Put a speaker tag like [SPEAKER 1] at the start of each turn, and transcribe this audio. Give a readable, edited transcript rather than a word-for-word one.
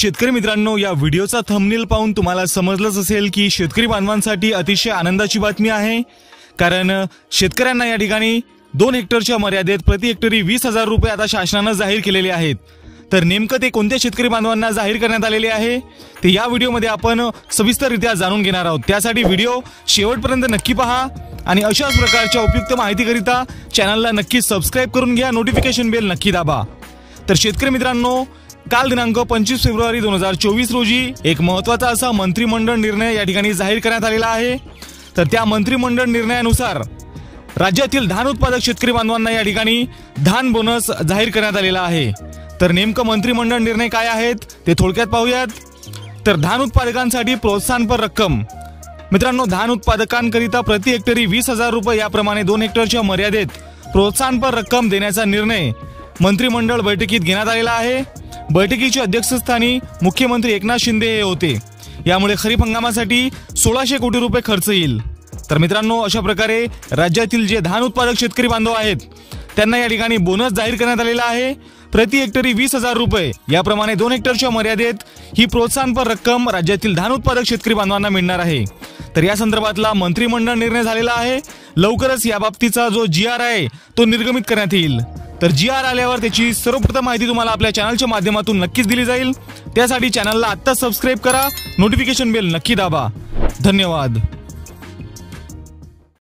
[SPEAKER 1] शेतकरी मित्रांनो, या व्हिडिओचा थंबनेल पाहून तुम्हाला समजलंच असेल की शेतकरी बांधवांसाठी अतिशय आनंदाची बातमी आहे। कारण शेतकऱ्यांना या ठिकाणी 2 हेक्टरच्या मर्यादेत प्रति हेक्टरी 20,000 रुपये आता शासनाने जाहीर केलेले आहेत। तर नेमकं ते कोणत्या शेतकरी बांधवांना जाहीर करण्यात आलेले आहे ते या व्हिडिओमध्ये आपण सविस्तररित्या जाणून घेणार आहोत। त्यासाठी व्हिडिओ शेवटपर्यंत नक्की पहा आणि अशाच प्रकारच्या उपयुक्त माहितीकरिता चॅनलला नक्की सबस्क्राइब करून घ्या, नोटिफिकेशन बेल नक्की दाबा। तर शेतकरी मित्रांनो, काल दिनांक 25 फेब्रुवारी 2024 रोजी एक महत्त्वाचा असा मंत्रिमंडळ निर्णय या ठिकाणी जाहीर करण्यात आलेला आहे। तर त्या मंत्रिमंडळ निर्णयानुसार राज्यातील धान उत्पादक शेतकरी बांधवांना या ठिकाणी धान बोनस जाहीर करण्यात आलेला आहे। तर नेमकं मंत्रिमंडळ निर्णय काय आहेत ते थोडक्यात पाहूयात। तर धान उत्पादकांसाठी प्रोत्साहनपर रक्कम, मित्रांनो, धान उत्पादकांकरिता प्रति हेक्टरी 20,000 रुपये याप्रमाणे 2 हेक्टरच्या मर्यादेत प्रोत्साहनपर रक्कम देण्याचा निर्णय मंत्रिमंडळ बैठकीत घेण्यात आलेला आहे। बैठकीच्या अध्यक्षस्थानी मुख्यमंत्री एकनाथ शिंदे हे होते। यामुळे खरीप हंगामासाठी 1600 कोटी रुपये खर्च येईल। तर मित्रांनो, अशा प्रकारे राज्यातील जे धान उत्पादक शेतकरी बांधव आहेत त्यांना या ठिकाणी बोनस जाहीर करण्यात आलेला आहे। प्रति हेक्टरी 20,000 रुपये याप्रमाणे 2 हेक्टरच्या मर्यादेत ही प्रोत्साहनपर रक्कम राज्यातील धान उत्पादक शेतकरी बांधवांना मिळणार आहे। तर या संदर्भातला मंत्रिमंडळ निर्णय झालेला आहे। लवकरच या बाबतीचा जो GR आहे तो निर्गमित करण्यात येईल। तर GR आल्यावर त्याची सर्वप्रथम माहिती तुम्हाला आपल्या चॅनलच्या माध्यमातून नक्कीच दिली जाईल। त्यासाठी चॅनलला आत्ता सबस्क्राइब करा, नोटिफिकेशन बेल नक्की दाबा। धन्यवाद।